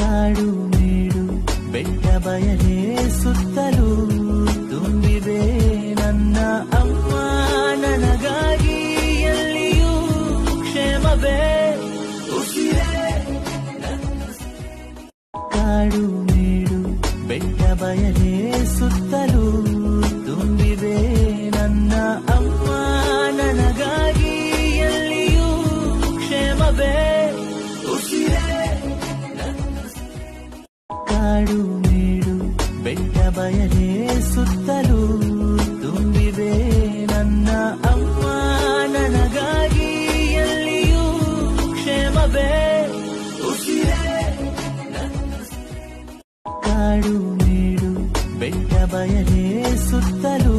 ಕಾಡು ಮೇಡು ಬೆಟ್ಟ ಬಯಲೇ ಸುತ್ತಲೂ ತುಂಬಿವೆ ನನ್ನ ಅಮ್ಮ ನನಗಾಗಿ ಎಲ್ಲಿಯೂ ಕ್ಷೇಮವೇ ಉಸಿರೇ ಕಾಡು ಮೇಡು ಬೆಟ್ಟ ಬಯಲೇ ಸುತ್ತಲೂ ತುಂಬಿವೆ ನನ್ನ ಅಮ್ಮ ನನಗಾಗಿ ಎಲ್ಲಿಯೂ ಕ್ಷೇಮವೇ ಉಸಿರೇ ಕಾಡು ಮೇಡು ಬೆಟ್ಟ ಬಯಲೇ ಸುತ್ತಲೂ ತುಂಬಿವೆ ನನ್ನ ಅಮ್ಮ ನನಗಾಗಿ ಎಲ್ಲಿಯೂ ಕ್ಷೇಮವೇ ಉಸಿರೇ ಕಾಡು ಮೇಡು ಬೆಟ್ಟ ಬಯಲೇ ಸುತ್ತಲೂ